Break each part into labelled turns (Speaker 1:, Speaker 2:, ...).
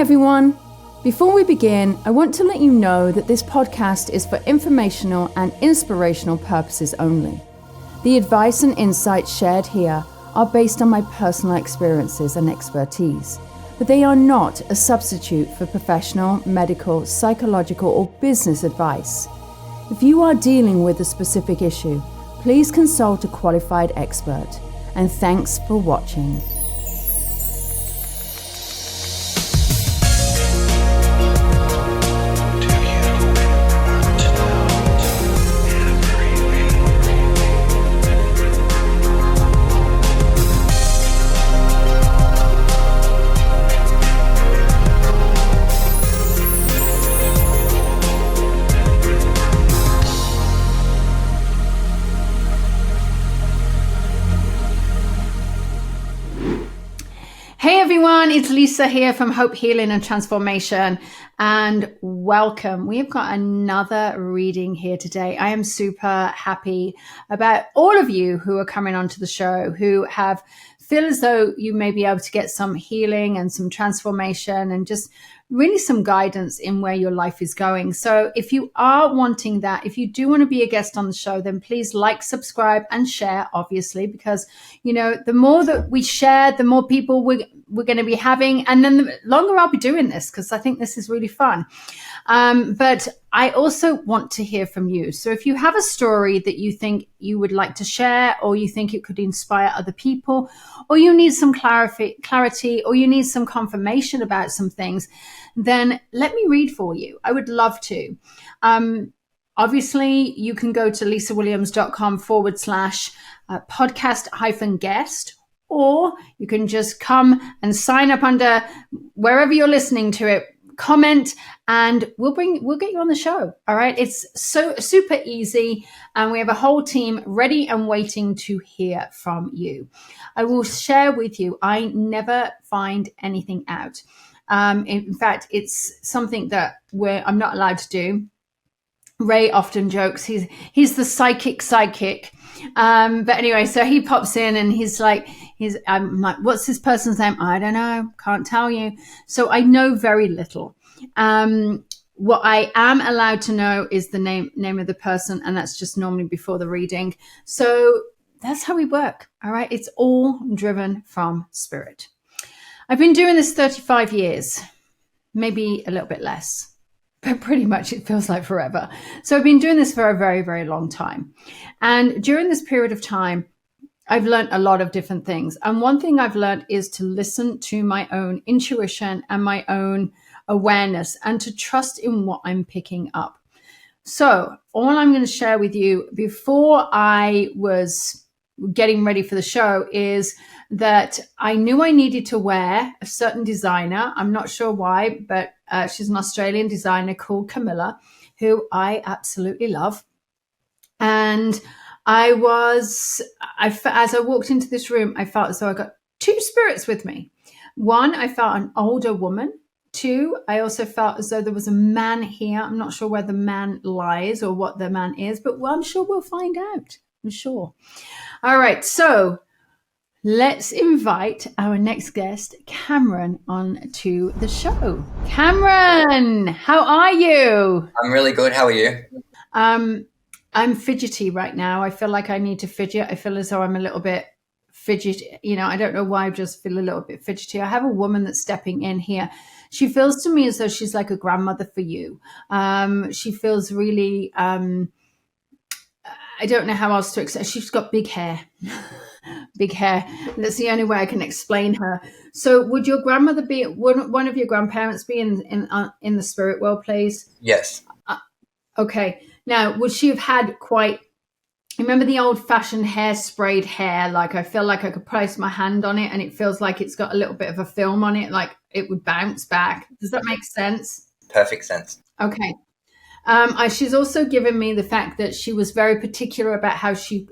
Speaker 1: everyone. Before we begin, I want to let you know that this podcast is for informational and inspirational purposes only. The advice and insights shared here are based on my personal experiences and expertise, but they are not a substitute for professional, medical, psychological, or business advice. If you are dealing with a specific issue, please consult a qualified expert. And thanks for watching. Hey everyone, it's Lisa here from Hope Healing and Transformation, and welcome. We've got another reading here today. I am super happy about all of you who are coming onto the show, who feel as though you may be able to get some healing and some transformation and just really some guidance in where your life is going. So if you are wanting that, if you do want to be a guest on the show, then please like, subscribe, and share, obviously, because, you know, the more that we share, the more people we're going to be having, and then the longer I'll be doing this, because I think this is really fun. But I also want to hear from you. So if you have a story that you think you would like to share, or you think it could inspire other people, or you need some clarity, or you need some confirmation about some things, then let me read for you. I would love to. Obviously, you can go to lisawilliams.com/podcast-guest, or you can just come and sign up under wherever you're listening to it, comment, and we'll get you on the show. All right. It's so super easy. And we have a whole team ready and waiting to hear from you. I will share with you. I never find anything out. In fact, it's something that I'm not allowed to do. Ray often jokes he's the psychic sidekick. But anyway, so he pops in and I'm like, what's this person's name? I don't know. Can't tell you. So I know very little. What I am allowed to know is the name of the person, and that's just normally before the reading. So that's how we work. All right. It's all driven from spirit. I've been doing this 35 years, maybe a little bit less, but pretty much it feels like forever. So I've been doing this for a very, very long time. And during this period of time, I've learned a lot of different things. And one thing I've learned is to listen to my own intuition and my own awareness, and to trust in what I'm picking up. So all I'm going to share with you before I was getting ready for the show is that I knew I needed to wear a certain designer. I'm not sure why, but she's an Australian designer called Camilla, who I absolutely love. And as I walked into this room, I felt as though I got two spirits with me. One, I felt an older woman. Two, I also felt as though there was a man here. I'm not sure where the man lies or what the man is, but I'm sure we'll find out. I'm sure. All right. So let's invite our next guest, Cameron, on to the show. Cameron, how are you?
Speaker 2: I'm really good. How are you?
Speaker 1: I'm fidgety right now. I feel like I need to fidget. I feel as though I'm a little bit fidgety. You know, I don't know why, I just feel a little bit fidgety. I have a woman that's stepping in here. She feels to me as though she's like a grandmother for you. She feels really, I don't know how else to explain. She's got big hair. Big hair. That's the only way I can explain her. So would your grandmother be, one of your grandparents be in the spirit world, please?
Speaker 2: Yes.
Speaker 1: Okay. Now, would she have had remember the old-fashioned sprayed hair? Like, I feel like I could place my hand on it and it feels like it's got a little bit of a film on it, like it would bounce back. Does that make sense?
Speaker 2: Perfect sense.
Speaker 1: Okay. She's also given me the fact that she was very particular about how she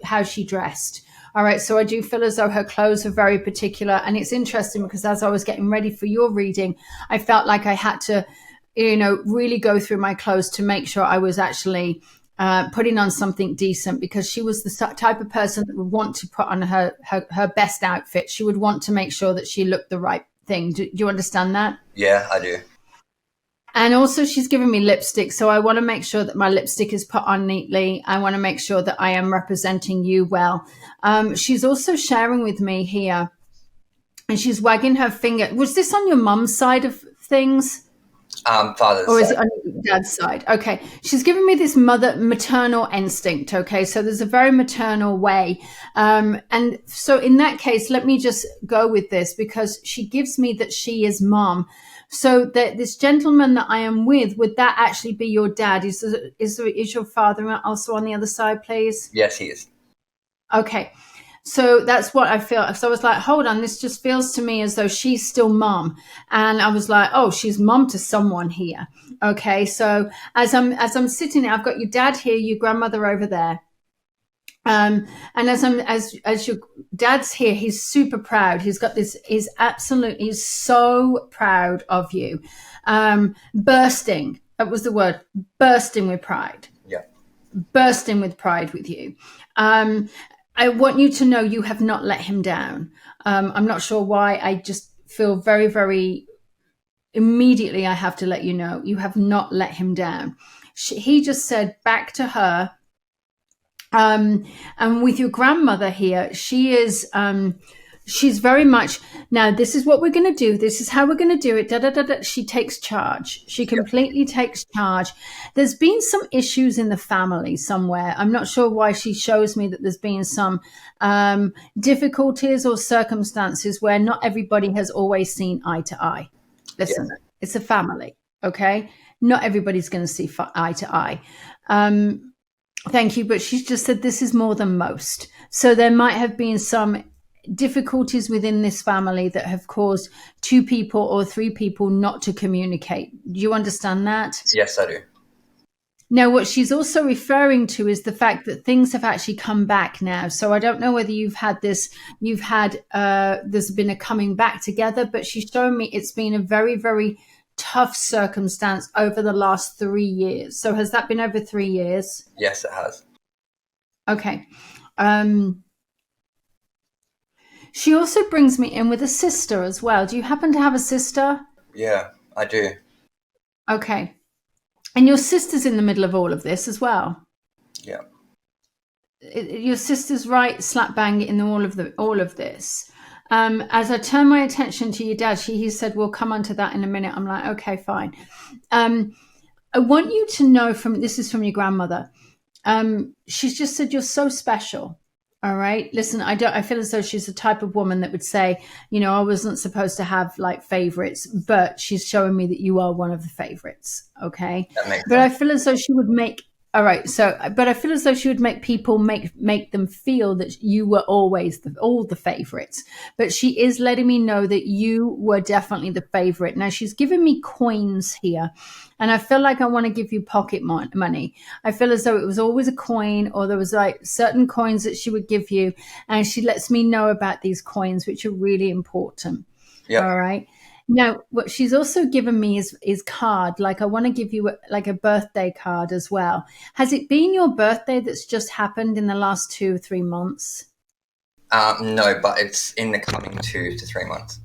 Speaker 1: dressed. All right. So I do feel as though her clothes are very particular. And it's interesting because as I was getting ready for your reading, I felt like I had to, really go through my clothes to make sure I was actually putting on something decent, because she was the type of person that would want to put on her best outfit. She would want to make sure that she looked the right thing. Do you understand that?
Speaker 2: Yeah, I do.
Speaker 1: And also she's given me lipstick. So I want to make sure that my lipstick is put on neatly. I want to make sure that I am representing you well. She's also sharing with me here, and she's wagging her finger. Was this on your mum's side of things?
Speaker 2: Father's
Speaker 1: Or is
Speaker 2: side.
Speaker 1: it on your dad's side? Okay. She's giving me this maternal instinct. Okay. So there's a very maternal way. And so in that case, let me just go with this, because she gives me that she is mom. So that this gentleman that I am with, would that actually be your dad? Is your father also on the other side, please?
Speaker 2: Yes, he is.
Speaker 1: Okay. So that's what I feel. So I was like, hold on, this just feels to me as though she's still mom. And I was like, oh, she's mom to someone here. Okay. So as I'm sitting there, I've got your dad here, your grandmother over there. And as your dad's here, he's super proud. He's so proud of you. Bursting. That was the word. Bursting with pride.
Speaker 2: Yeah.
Speaker 1: Bursting with pride with you. I want you to know you have not let him down. I'm not sure why. I just feel very, very immediately I have to let you know you have not let him down. He just said back to her, and with your grandmother here, she is, she's very much, now this is what we're going to do. This is how we're going to do it. Da, da, da, da. She takes charge. She completely takes charge. There's been some issues in the family somewhere. I'm not sure why she shows me that there's been some difficulties or circumstances where not everybody has always seen eye to eye. Listen, It's a family. Okay. Not everybody's going to see eye to eye. Thank you. But she's just said this is more than most. So there might have been some difficulties within this family that have caused 2 people or 3 people not to communicate. Do you understand that?
Speaker 2: Yes, I do.
Speaker 1: Now, what she's also referring to is the fact that things have actually come back now. So I don't know whether there's been a coming back together, but she's showing me it's been a very, very tough circumstance over the last 3 years. So has that been over 3 years?
Speaker 2: Yes, it has.
Speaker 1: Okay. She also brings me in with a sister as well. Do you happen to have a sister?
Speaker 2: Yeah, I do.
Speaker 1: Okay. And your sister's in the middle of all of this as well?
Speaker 2: Yeah.
Speaker 1: Your sister's right slap bang in all of this. As I turn my attention to your dad, he said, we'll come on to that in a minute. I'm like, okay, fine. I want you to know this is from your grandmother. She's just said, you're so special. All right. Listen, I feel as though she's the type of woman that would say, I wasn't supposed to have like favorites, but she's showing me that you are one of the favorites. Okay.
Speaker 2: That makes
Speaker 1: but
Speaker 2: sense.
Speaker 1: I feel as though she would make, all right. So, but I feel as though she would make people make them feel that you were always all the favorites, but she is letting me know that you were definitely the favorite. Now she's giving me coins here. And I feel like I want to give you pocket money. I feel as though it was always a coin, or there was like certain coins that she would give you. And she lets me know about these coins, which are really important.
Speaker 2: Yep.
Speaker 1: All right. Now, what she's also given me is card. Like I want to give you a birthday card as well. Has it been your birthday that's just happened in the last 2 or 3 months?
Speaker 2: No, but it's in the coming 2 to 3 months.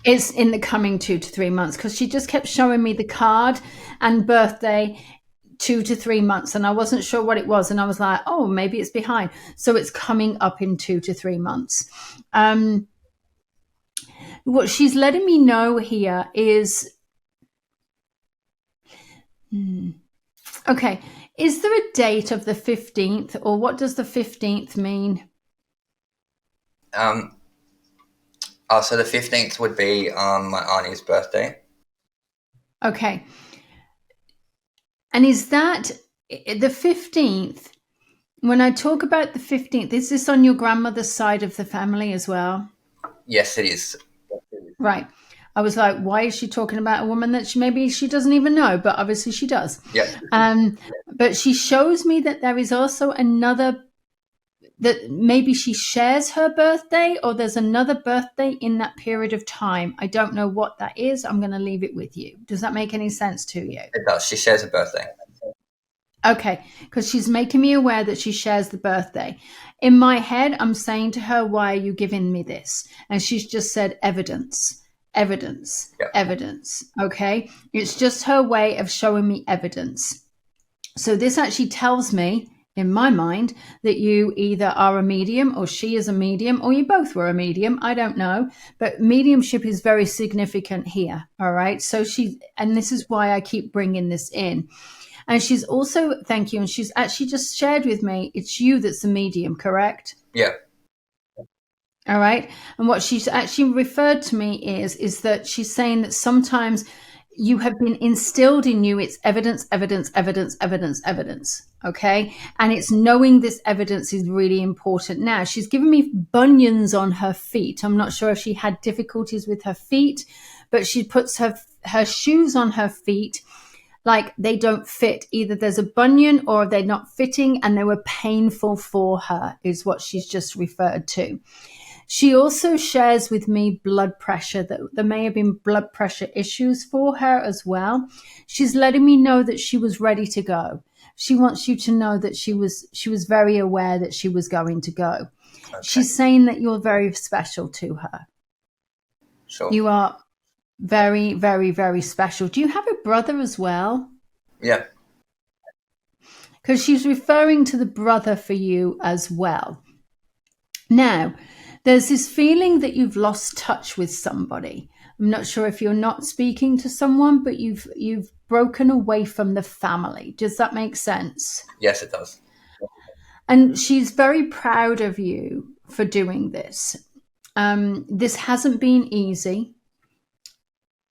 Speaker 1: It's in the coming 2 to 3 months, because she just kept showing me the card and birthday 2 to 3 months. And I wasn't sure what it was. And I was like, oh, maybe it's behind. So it's coming up in 2 to 3 months. What she's letting me know here is, okay, is there a date of the 15th, or what does the 15th mean?
Speaker 2: So the 15th would be my auntie's birthday.
Speaker 1: Okay. And is that the 15th? When I talk about the 15th, is this on your grandmother's side of the family as well?
Speaker 2: Yes, it is.
Speaker 1: Right. I was like, why is she talking about a woman that maybe she doesn't even know, but obviously she does.
Speaker 2: Yeah.
Speaker 1: But she shows me that there is also another, that maybe she shares her birthday, or there's another birthday in that period of time. I don't know what that is. I'm going to leave it with you. Does that make any sense to you?
Speaker 2: It does. She shares a birthday.
Speaker 1: Okay, because she's making me aware that she shares the birthday. In my head, I'm saying to her, why are you giving me this? And she's just said evidence. evidence.
Speaker 2: Yeah.
Speaker 1: Evidence. Okay. It's just her way of showing me evidence. So this actually tells me, in my mind, that you either are a medium, or she is a medium, or you both were a medium. I don't know. But mediumship is very significant here. All right. So and this is why I keep bringing this in. And she's also, thank you, and she's actually just shared with me, it's you that's the medium, correct?
Speaker 2: Yeah.
Speaker 1: All right. And what she's actually referred to me is that she's saying that sometimes you have been instilled in you, it's evidence, evidence, evidence, evidence, evidence. Okay. And it's knowing this evidence is really important. Now, she's given me bunions on her feet. I'm not sure if she had difficulties with her feet, but she puts her shoes on her feet like they don't fit. Either there's a bunion or they're not fitting and they were painful for her, is what she's just referred to. She also shares with me blood pressure, that there may have been blood pressure issues for her as well. She's letting me know that she was ready to go. She wants you to know that she was very aware that she was going to go. Okay. She's saying that you're very special to her.
Speaker 2: Sure.
Speaker 1: You are very, very, very special. Do you have a brother as well?
Speaker 2: Yeah.
Speaker 1: Because she's referring to the brother for you as well. Now, there's this feeling that you've lost touch with somebody. I'm not sure if you're not speaking to someone, but you've broken away from the family. Does that make sense?
Speaker 2: Yes, it does.
Speaker 1: And she's very proud of you for doing this. This hasn't been easy.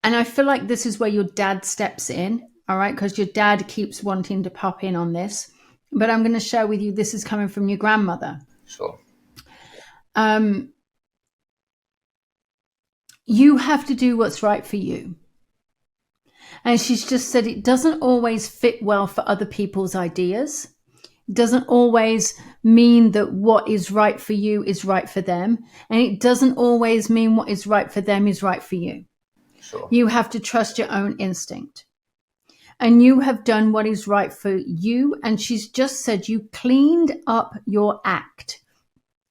Speaker 1: And I feel like this is where your dad steps in, all right? Because your dad keeps wanting to pop in on this. But I'm going to share with you, this is coming from your grandmother.
Speaker 2: Sure.
Speaker 1: You have to do what's right for you. And she's just said it doesn't always fit well for other people's ideas. It doesn't always mean that what is right for you is right for them. And it doesn't always mean what is right for them is right for you.
Speaker 2: Sure.
Speaker 1: You have to trust your own instinct. And you have done what is right for you. And she's just said you cleaned up your act.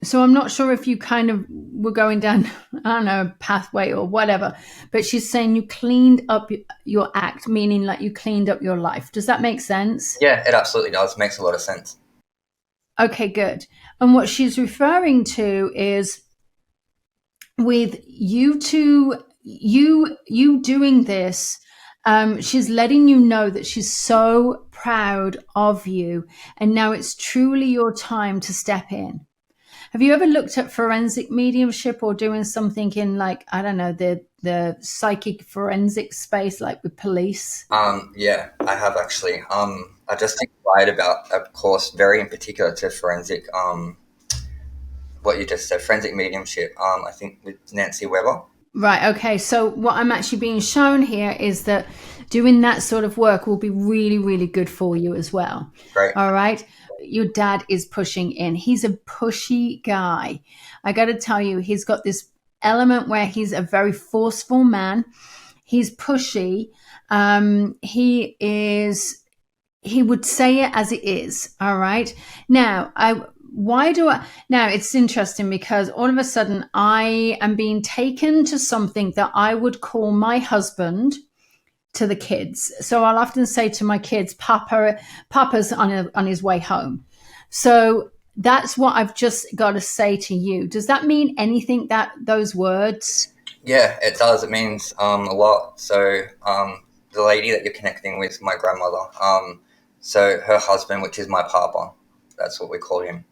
Speaker 1: So I'm not sure if you kind of were going down, I don't know, a pathway or whatever, but she's saying you cleaned up your act, meaning like you cleaned up your life. Does that make sense?
Speaker 2: Yeah, it absolutely does. Makes a lot of sense.
Speaker 1: Okay, good. And what she's referring to is with you two, you doing this, she's letting you know that she's so proud of you. And now it's truly your time to step in. Have you ever looked at forensic mediumship or doing something in, like, I don't know, the psychic forensic space, like with police?
Speaker 2: Yeah, I have actually. I just inquired about a course very in particular to forensic, what you just said, forensic mediumship, I think with Nancy Weber.
Speaker 1: Right, okay. So what I'm actually being shown here is that doing that sort of work will be really, really good for you as well.
Speaker 2: Great.
Speaker 1: All right. Your dad is pushing in. He's a pushy guy. I got to tell you, he's got this element where he's a very forceful man. He's pushy. He would say it as it is. All right. Now, now it's interesting because all of a sudden I am being taken to something that I would call my husband to the kids. So I'll often say to my kids, Papa's on his way home. So that's what I've just got to say to you. Does that mean anything, those words?
Speaker 2: Yeah, it does. It means a lot. So the lady that you're connecting with is my grandmother. So her husband, which is my papa, that's what we call him.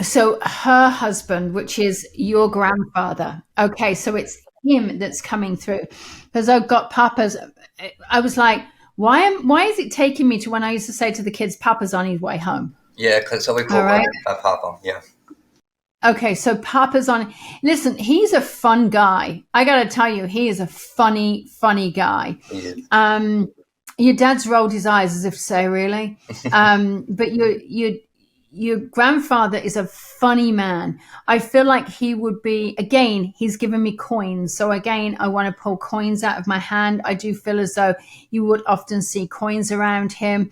Speaker 1: So her husband, which is your grandfather. Okay, so it's him that's coming through. Because I've got Papa's. I was like, why is it taking me to when I used to say to the kids, Papa's on his way home?
Speaker 2: Yeah, because so we call him Papa. Yeah.
Speaker 1: Okay, so Papa's on. Listen, he's a fun guy. I got to tell you, he is a funny guy.
Speaker 2: He is.
Speaker 1: Your dad's rolled his eyes as if to say, really? But your grandfather is a funny man. I feel like he would be, again, he's given me coins. So again, I want to pull coins out of my hand. I do feel as though you would often see coins around him.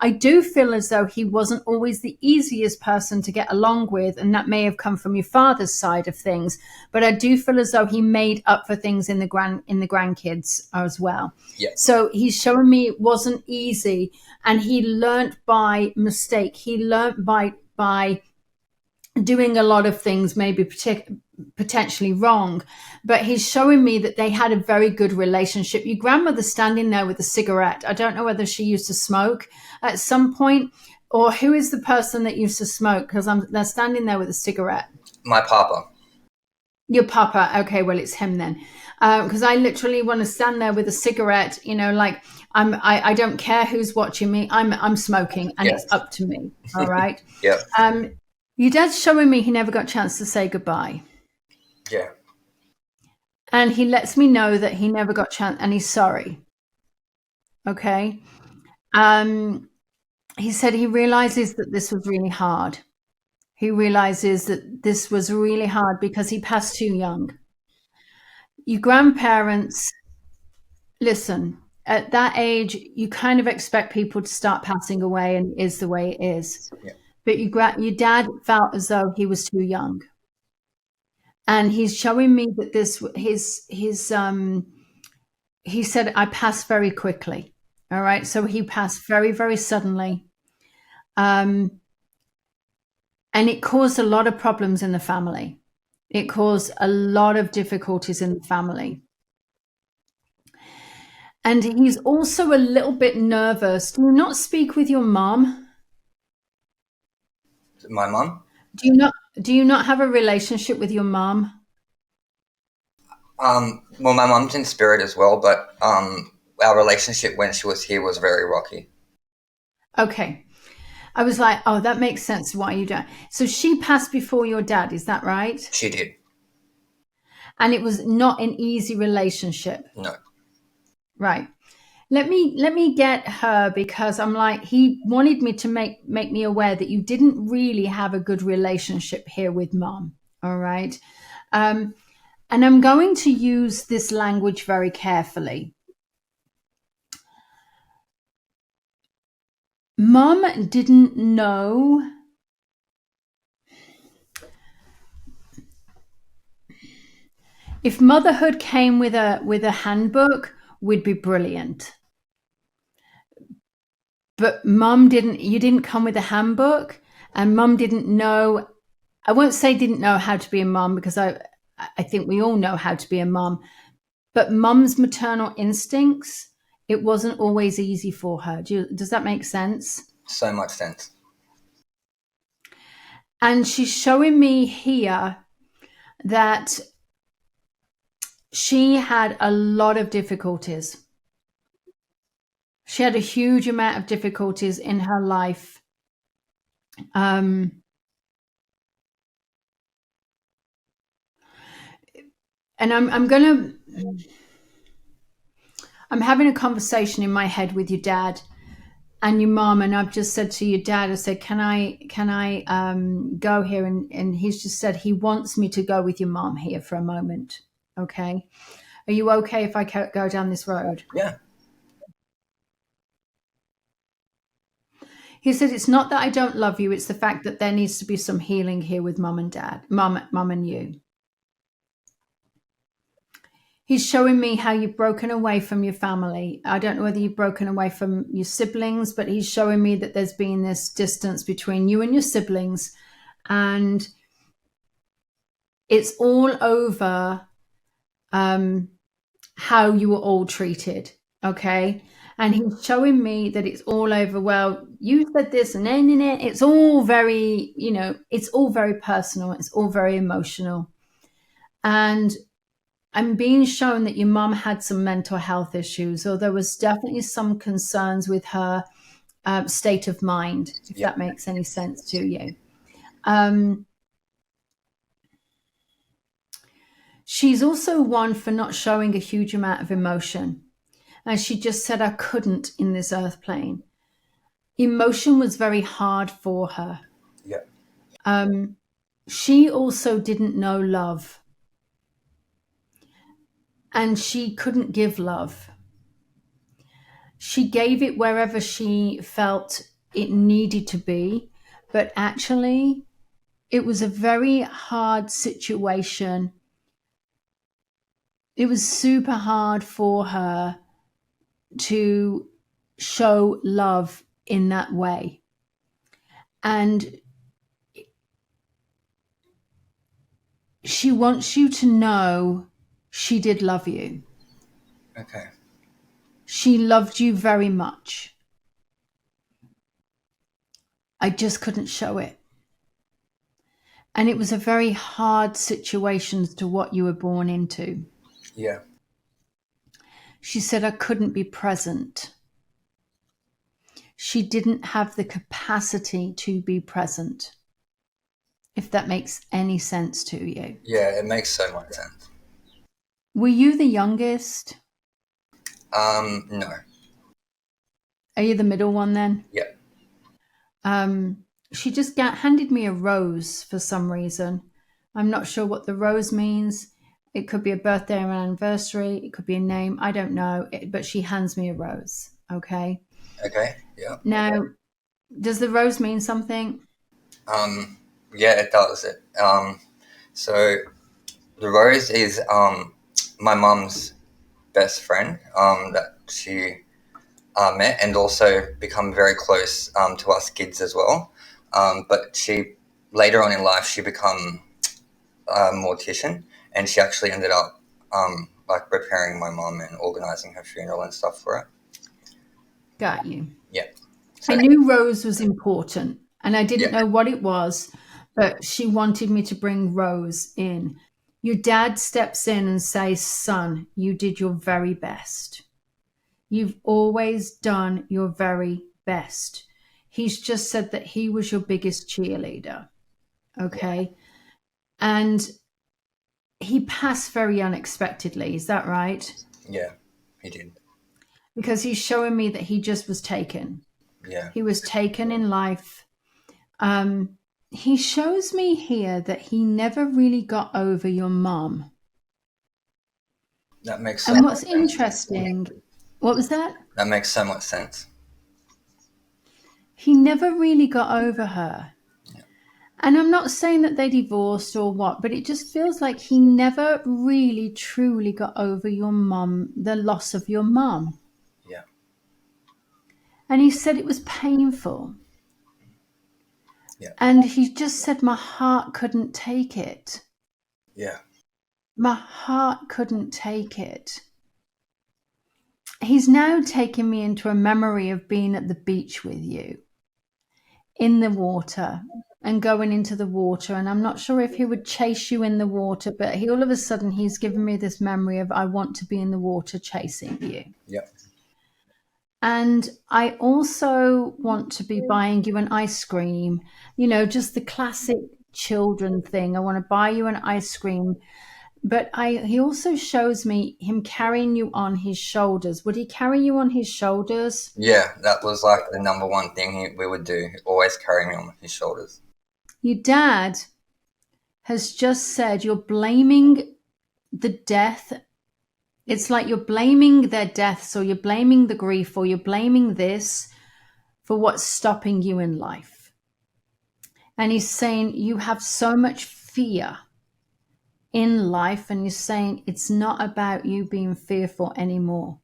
Speaker 1: I do feel as though he wasn't always the easiest person to get along with, and that may have come from your father's side of things. But I do feel as though he made up for things in the grandkids as well.
Speaker 2: Yeah.
Speaker 1: So he's showing me it wasn't easy, and he learned by mistake. He learned by doing a lot of things, maybe potentially wrong, but he's showing me that they had a very good relationship. Your grandmother's standing there with a cigarette. I don't know whether she used to smoke at some point, or who is the person that used to smoke, because they're standing there with a cigarette.
Speaker 2: My papa.
Speaker 1: Your papa. Okay, well, it's him then, because I literally want to stand there with a cigarette, like I don't care who's watching me. I'm smoking, and It's up to me. All right.
Speaker 2: Yeah.
Speaker 1: Your dad's showing me he never got a chance to say goodbye.
Speaker 2: Yeah.
Speaker 1: And he lets me know that he never got a chance, and he's sorry. Okay. He said he realizes that this was really hard. He realizes that this was really hard because he passed too young. Your grandparents, listen, at that age, you kind of expect people to start passing away, and it is the way it is.
Speaker 2: Yeah.
Speaker 1: But your dad felt as though he was too young. And he's showing me that he said, I passed very quickly. All right. So he passed very, very suddenly. And it caused a lot of problems in the family. It caused a lot of difficulties in the family. And he's also a little bit nervous. Do you not speak with your mom?
Speaker 2: My mom?
Speaker 1: Do you not have a relationship with your mom?
Speaker 2: Well, my mom's in spirit as well, but our relationship when she was here was very rocky.
Speaker 1: Okay. I was like, oh, that makes sense why you don't. So she passed before your dad, is that right?
Speaker 2: She did.
Speaker 1: And it was not an easy relationship.
Speaker 2: No.
Speaker 1: Right. Let me get her, because I'm like, he wanted me to make me aware that you didn't really have a good relationship here with mom. All right. And I'm going to use this language very carefully. Mom didn't know. If motherhood came with a handbook, we'd be brilliant. But mum didn't. You didn't come with a handbook, and mum didn't know. I won't say didn't know how to be a mum, because I think we all know how to be a mum. But mum's maternal instincts, it wasn't always easy for her. Does that make sense?
Speaker 2: So much sense.
Speaker 1: And she's showing me here that she had a lot of difficulties. She had a huge amount of difficulties in her life. And I'm having a conversation in my head with your dad and your mom, and I've just said to your dad, I said, can I go here? And he's just said he wants me to go with your mom here for a moment. Okay. Are you okay if I go down this road?
Speaker 2: Yeah.
Speaker 1: He said, it's not that I don't love you. It's the fact that there needs to be some healing here with mom and dad, mom and you. He's showing me how you've broken away from your family. I don't know whether you've broken away from your siblings, but he's showing me that there's been this distance between you and your siblings. And it's all over how you were all treated. Okay. And he's showing me that it's all over. Well, you said this and then it's all very, it's all very personal. It's all very emotional. And I'm being shown that your mom had some mental health issues, or there was definitely some concerns with her state of mind, if that makes any sense to you. She's also one for not showing a huge amount of emotion. And she just said, I couldn't in this earth plane. Emotion was very hard for her.
Speaker 2: Yeah.
Speaker 1: She also didn't know love. And she couldn't give love. She gave it wherever she felt it needed to be, but actually it was a very hard situation. It was super hard for her to show love in that way. And she wants you to know she did love you.
Speaker 2: Okay.
Speaker 1: She loved you very much. I just couldn't show it. And it was a very hard situation to what you were born into.
Speaker 2: Yeah.
Speaker 1: She said I couldn't be present. She didn't have the capacity to be present, if that makes any sense to you.
Speaker 2: Yeah, it makes so much sense.
Speaker 1: Were you the youngest?
Speaker 2: No.
Speaker 1: Are you the middle one then?
Speaker 2: Yeah.
Speaker 1: She just handed me a rose for some reason. I'm not sure what the rose means. It could be a birthday or an anniversary. It could be a name. I don't know. But she hands me a rose. Okay.
Speaker 2: Okay. Yeah.
Speaker 1: Now, does the rose mean something?
Speaker 2: Yeah, it does. So the rose is my mum's best friend that she met, and also become very close to us kids as well. But she later on in life she become a mortician, and she actually ended up like preparing my mum and organizing her funeral and stuff for her.
Speaker 1: Got you.
Speaker 2: Yeah.
Speaker 1: I knew rose was important, and I didn't
Speaker 2: Yeah.
Speaker 1: know what it was, but she wanted me to bring Rose in. Your dad steps in and says, son, you did your very best. You've always done your very best. He's just said that he was your biggest cheerleader. Okay. And he passed very unexpectedly. Is that right?
Speaker 2: Yeah, he did.
Speaker 1: Because he's showing me that he just was taken.
Speaker 2: Yeah.
Speaker 1: He was taken in life. He shows me here that he never really got over your mum.
Speaker 2: That makes so
Speaker 1: And
Speaker 2: much
Speaker 1: what's
Speaker 2: sense.
Speaker 1: interesting, what was that?
Speaker 2: That makes so much sense.
Speaker 1: He never really got over her.
Speaker 2: Yeah.
Speaker 1: And I'm not saying that they divorced or what, but it just feels like he never really truly got over your mum, the loss of your mum.
Speaker 2: Yeah.
Speaker 1: And he said it was painful.
Speaker 2: Yeah.
Speaker 1: And he just said, my heart couldn't take it.
Speaker 2: Yeah.
Speaker 1: My heart couldn't take it. He's now taken me into a memory of being at the beach with you, in the water, and going into the water. And I'm not sure if he would chase you in the water, but all of a sudden he's given me this memory of I want to be in the water chasing you.
Speaker 2: Yeah.
Speaker 1: And I also want to be buying you an ice cream, just the classic children thing. I want to buy you an ice cream. But he also shows me him carrying you on his shoulders. Would he carry you on his shoulders?
Speaker 2: Yeah, that was like the number one thing we would do. He'd always carry me on his shoulders.
Speaker 1: Your dad has just said you're blaming the death. It's like you're blaming their deaths, or you're blaming the grief, or you're blaming this for what's stopping you in life. And he's saying you have so much fear in life, and he's saying it's not about you being fearful anymore.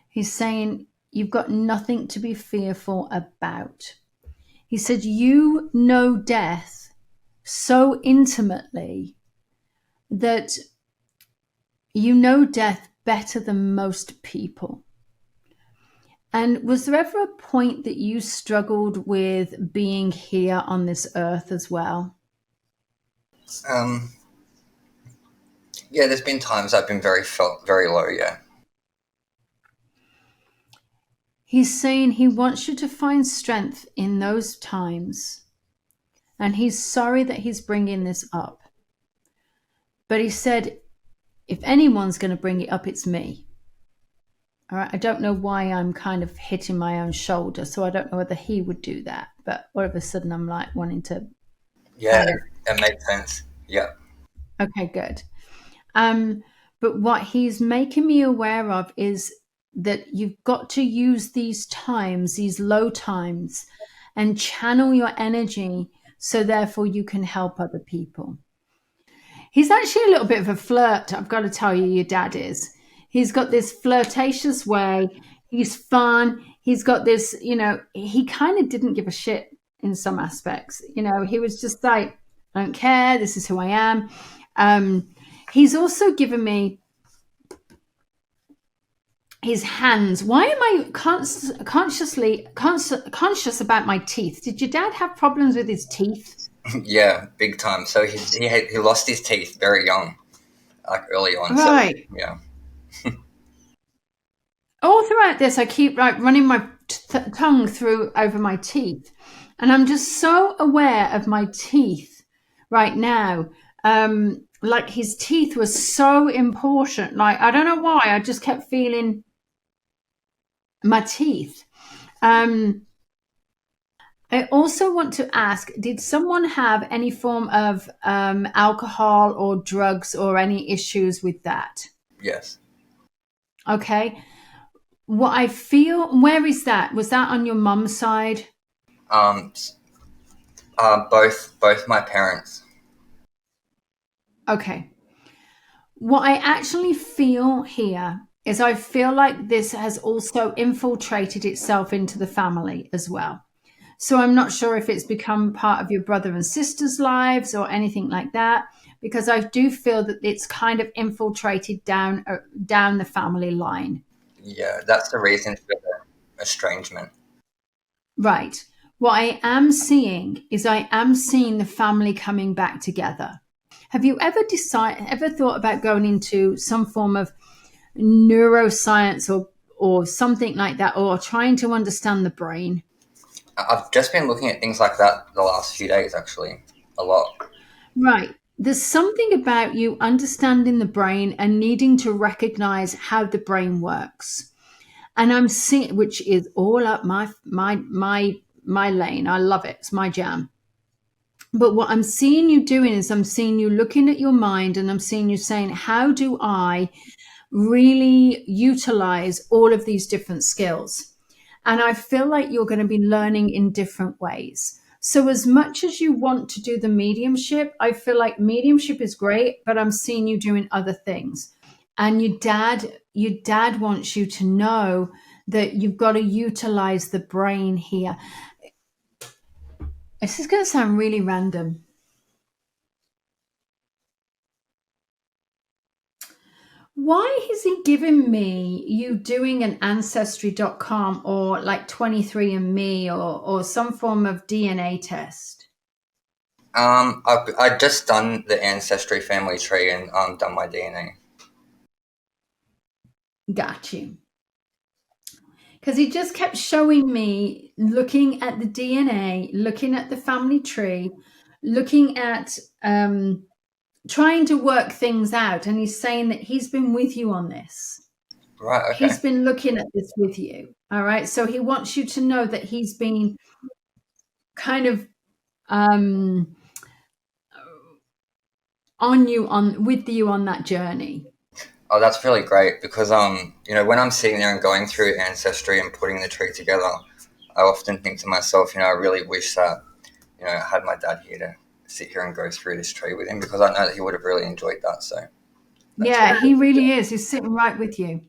Speaker 1: He's saying you've got nothing to be fearful about. He said you know death so intimately that you know death better than most people. And was there ever a point that you struggled with being here on this earth as well?
Speaker 2: Yeah, there's been times I've been felt very low, yeah.
Speaker 1: He's saying he wants you to find strength in those times. And he's sorry that he's bringing this up. But he said, if anyone's going to bring it up, it's me. All right. I don't know why I'm kind of hitting my own shoulder. So I don't know whether he would do that. But all of a sudden I'm like wanting to.
Speaker 2: Yeah, that makes sense. Yeah.
Speaker 1: Okay, good. But what he's making me aware of is that you've got to use these times, these low times, and channel your energy so therefore you can help other people. He's actually a little bit of a flirt, I've got to tell you, your dad is. He's got this flirtatious way. He's fun. He's got this, he kind of didn't give a shit in some aspects. He was just like, I don't care. This is who I am. He's also given me his hands. Why am I conscious about my teeth? Did your dad have problems with his teeth?
Speaker 2: Yeah, big time. So he lost his teeth very young, like early on.
Speaker 1: Right.
Speaker 2: So yeah.
Speaker 1: All throughout this, I keep like running my tongue through over my teeth, and I'm just so aware of my teeth right now. Like his teeth were so important. Like I don't know why, I just kept feeling my teeth. I also want to ask, did someone have any form of alcohol or drugs or any issues with that?
Speaker 2: Yes.
Speaker 1: Okay. What I feel, where is that? Was that on your mum's side?
Speaker 2: Both my parents.
Speaker 1: Okay. What I actually feel here is I feel like this has also infiltrated itself into the family as well. So I'm not sure if it's become part of your brother and sister's lives or anything like that, because I do feel that it's kind of infiltrated down the family line.
Speaker 2: Yeah, that's the reason for the estrangement.
Speaker 1: Right. What I am seeing is I am seeing the family coming back together. Have you ever thought about going into some form of neuroscience or something like that, or trying to understand the brain?
Speaker 2: I've just been looking at things like that the last few days, actually, a lot.
Speaker 1: Right. There's something about you understanding the brain and needing to recognize how the brain works. And I'm seeing, which is all up my lane. I love it. It's my jam. But what I'm seeing you doing is I'm seeing you looking at your mind, and I'm seeing you saying, how do I really utilize all of these different skills? And I feel like you're going to be learning in different ways. So as much as you want to do the mediumship, I feel like mediumship is great, but I'm seeing you doing other things. And your dad wants you to know that you've got to utilize the brain here. This is going to sound really random. Why is he giving me you doing an ancestry.com or like 23andMe or some form of DNA test?
Speaker 2: I've just done the ancestry family tree and done my DNA.
Speaker 1: Got you. Because he just kept showing me looking at the DNA, looking at the family tree, looking at trying to work things out. And he's saying that he's been with you on this.
Speaker 2: Right. Okay.
Speaker 1: He's been looking at this with you. All right. So he wants you to know that he's been kind of with you on that journey.
Speaker 2: Oh, that's really great because when I'm sitting there and going through ancestry and putting the tree together, I often think to myself, I really wish that I had my dad here to sit here and go through this tree with him, because I know that he would have really enjoyed that. So
Speaker 1: yeah, he really is. He's sitting right with you.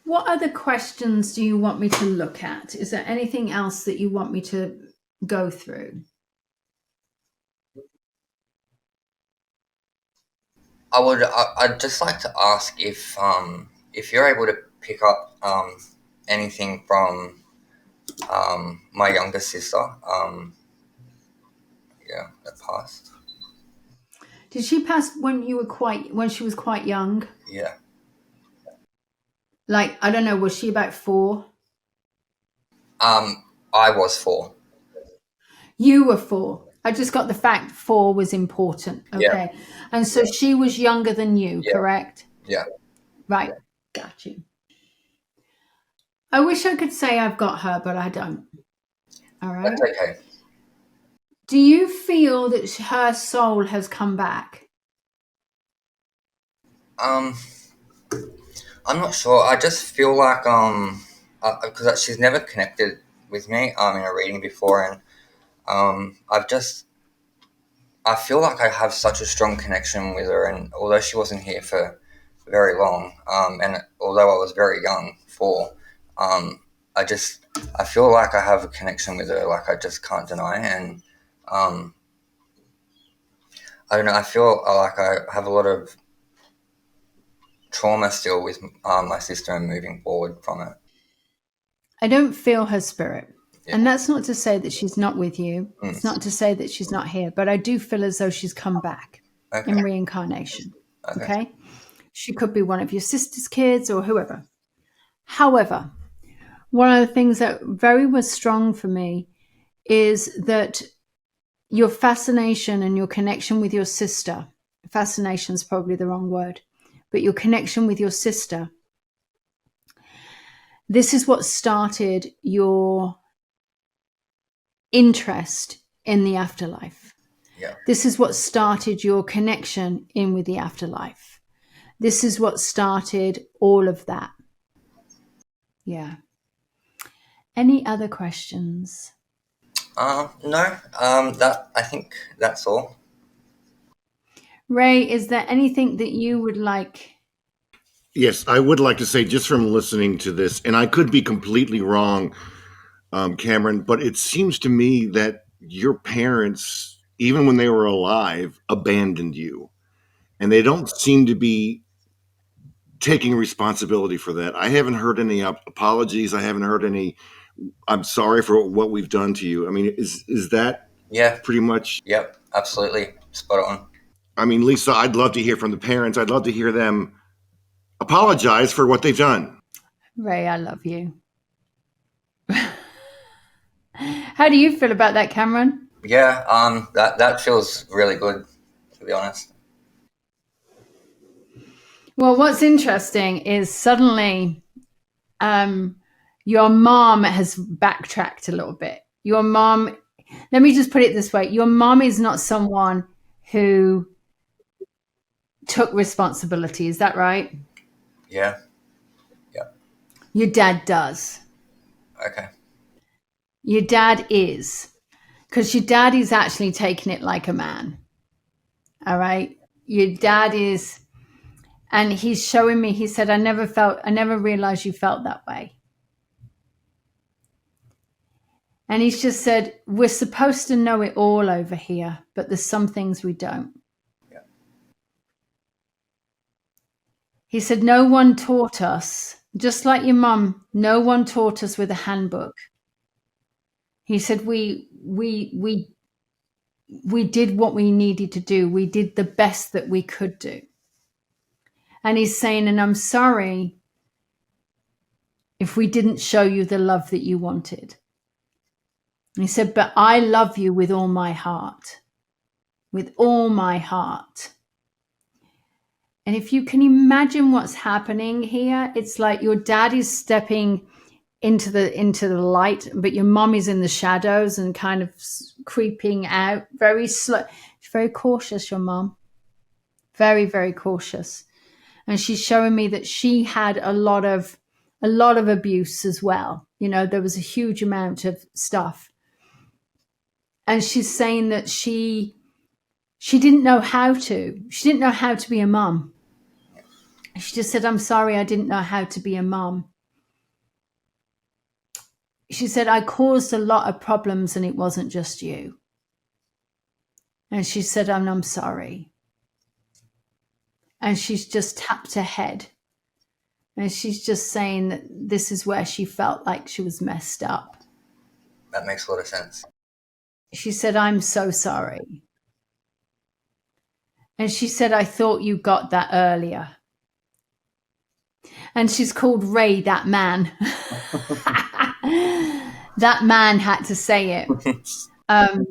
Speaker 1: What other questions do you want me to look at? Is there anything else that you want me to go through?
Speaker 2: I'd just like to ask if you're able to pick up anything from my younger sister, that passed.
Speaker 1: Did she pass when she was quite young?
Speaker 2: Yeah.
Speaker 1: Like, I don't know, was she about 4?
Speaker 2: I was 4.
Speaker 1: You were 4. I just got the fact 4 was important.
Speaker 2: Yeah.
Speaker 1: Okay. And so she was younger than you,
Speaker 2: Yeah.
Speaker 1: correct?
Speaker 2: Yeah.
Speaker 1: Right. Got you. I wish I could say I've got her, but I don't. All right.
Speaker 2: That's okay.
Speaker 1: Do you feel that her soul has come back?
Speaker 2: I'm not sure. I just feel like because she's never connected with me in a reading before, and I feel like I have such a strong connection with her, and although she wasn't here for very long, and although I was very young, um, I just I feel like I have a connection with her, like I just can't deny, and um, I don't know. I feel like I have a lot of trauma still with my sister and moving forward from it.
Speaker 1: I don't feel her spirit.
Speaker 2: Yeah.
Speaker 1: And that's not to say that she's not with you. It's
Speaker 2: Mm.
Speaker 1: not to say that she's not here, but I do feel as though she's come back in
Speaker 2: Okay.
Speaker 1: reincarnation.
Speaker 2: Okay.
Speaker 1: Okay. She could be one of your sister's kids or whoever. However, one of the things that very was strong for me is that your fascination and your connection with your sister, fascination is probably the wrong word, but your connection with your sister, this is what started your interest in the afterlife.
Speaker 2: Yeah.
Speaker 1: This is what started your connection in with the afterlife. This is what started all of that. Yeah. Any other questions?
Speaker 2: No. That I think that's all.
Speaker 1: Ray, is there anything that you would like?
Speaker 3: Yes, I would like to say, just from listening to this, and I could be completely wrong, Cameron, but it seems to me that your parents, even when they were alive, abandoned you. And they don't seem to be taking responsibility for that. I haven't heard any apologies. I haven't heard any, I'm sorry for what we've done to you. I mean, is that
Speaker 2: Yeah.
Speaker 3: pretty much?
Speaker 2: Yep. Absolutely. Spot on.
Speaker 3: I mean, Lisa, I'd love to hear from the parents. I'd love to hear them apologize for what they've done.
Speaker 1: Ray, I love you. How do you feel about that, Cameron?
Speaker 2: Yeah. That feels really good, to be honest.
Speaker 1: Well, what's interesting is suddenly your mom has backtracked a little bit. Your mom, let me just put it this way, your mom is not someone who took responsibility. Is that right?
Speaker 2: Yeah. Yeah.
Speaker 1: Your dad does.
Speaker 2: Okay.
Speaker 1: Your dad is. Because your dad is actually taking it like a man. All right. Your dad is, and he's showing me, he said, I never realized you felt that way. And he's just said, we're supposed to know it all over here, but there's some things we don't.
Speaker 2: Yeah.
Speaker 1: He said, no one taught us, just like your mum, no one taught us with a handbook. He said, we did what we needed to do. We did the best that we could do. And he's saying, and I'm sorry if we didn't show you the love that you wanted. And he said, but I love you with all my heart, with all my heart. And if you can imagine what's happening here, it's like your dad is stepping into the light, but your mom is in the shadows and kind of creeping out very slow. She's very cautious, your mom. Very, very cautious. And she's showing me that she had a lot of abuse as well. You know, there was a huge amount of stuff. And she's saying that she didn't know how to. She didn't know how to be a mom. She just said, I'm sorry, I didn't know how to be a mom. She said, I caused a lot of problems and it wasn't just you. And she said, I'm sorry. And she's just tapped her head. And she's just saying that this is where she felt like she was messed up.
Speaker 2: That makes a lot of sense.
Speaker 1: She said, I'm so sorry. And she said, I thought you got that earlier. And she's called Ray, that man. That man had to say it.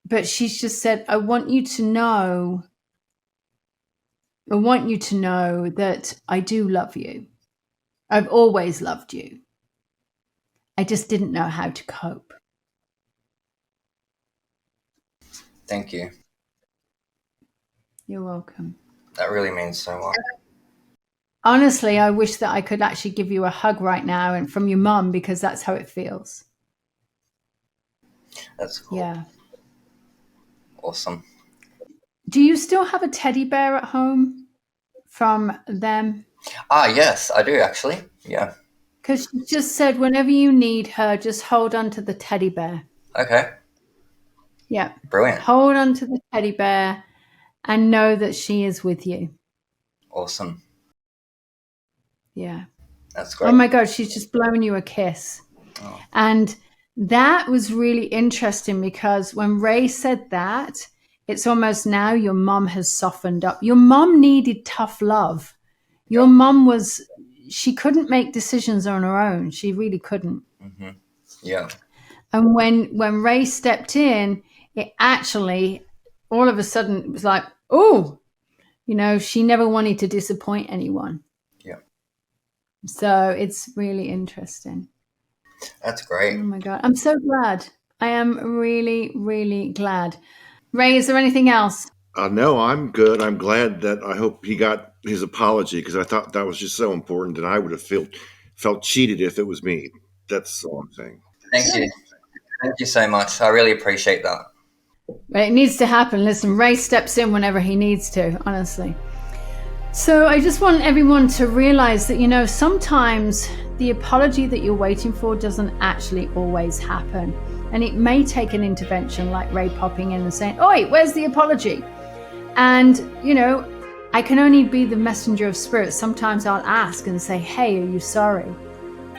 Speaker 1: But she's just said, I want you to know that I do love you. I've always loved you. I just didn't know how to cope.
Speaker 2: Thank you.
Speaker 1: You're welcome.
Speaker 2: That really means so much.
Speaker 1: honestly, I wish that I could actually give you a hug right now and from your mum, because that's how it feels.
Speaker 2: That's cool.
Speaker 1: Yeah.
Speaker 2: Awesome.
Speaker 1: Do you still have a teddy bear at home from them?
Speaker 2: Yes, I do actually. Yeah.
Speaker 1: Because she just said whenever you need her, just hold on to the teddy bear.
Speaker 2: Okay.
Speaker 1: Yeah.
Speaker 2: Brilliant.
Speaker 1: Hold on to the teddy bear and know that she is with you.
Speaker 2: Awesome.
Speaker 1: Yeah.
Speaker 2: That's great.
Speaker 1: Oh my God, she's just blowing you a kiss.
Speaker 2: Oh.
Speaker 1: And that was really interesting, because when Ray said that, it's almost now your mom has softened up. Your mom needed tough love. Your mom she couldn't make decisions on her own. She really couldn't.
Speaker 2: Mm-hmm. Yeah.
Speaker 1: And when Ray stepped in, it actually, all of a sudden, it was like, oh, she never wanted to disappoint anyone.
Speaker 2: Yeah.
Speaker 1: So it's really interesting.
Speaker 2: That's great.
Speaker 1: Oh my God. I'm so glad. I am really, really glad. Ray, is there anything else?
Speaker 3: No, I'm good. I'm glad that I hope he got his apology, because I thought that was just so important, and I would have felt cheated if it was me. That's all I'm saying.
Speaker 2: Thank you. Thank you so much. I really appreciate that.
Speaker 1: But it needs to happen. Listen, Ray steps in whenever he needs to, honestly. So I just want everyone to realize that, sometimes the apology that you're waiting for doesn't actually always happen. And it may take an intervention like Ray popping in and saying, "Oi, where's the apology?" And, I can only be the messenger of spirit. Sometimes I'll ask and say, "Hey, are you sorry?"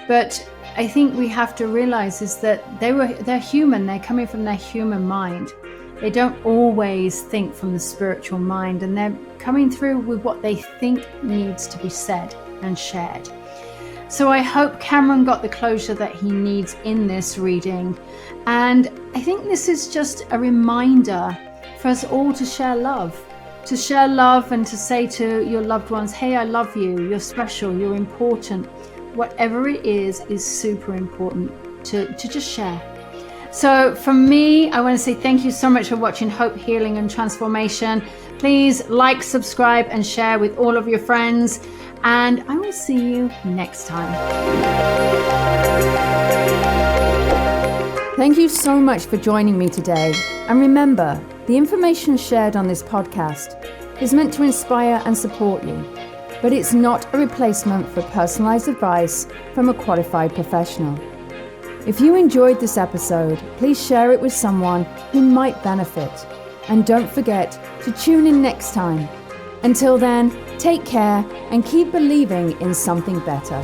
Speaker 1: But I think we have to realize is that they're human. They're coming from their human mind. They don't always think from the spiritual mind, and they're coming through with what they think needs to be said and shared. So I hope Cameron got the closure that he needs in this reading. And I think this is just a reminder for us all to share love and to say to your loved ones, "Hey, I love you. You're special. You're important." Whatever it is super important to just share. So from me, I want to say thank you so much for watching Hope, Healing and Transformation. Please like, subscribe and share with all of your friends. And I will see you next time. Thank you so much for joining me today. And remember, the information shared on this podcast is meant to inspire and support you, but it's not a replacement for personalized advice from a qualified professional. If you enjoyed this episode, please share it with someone who might benefit. And don't forget to tune in next time. Until then, take care and keep believing in something better.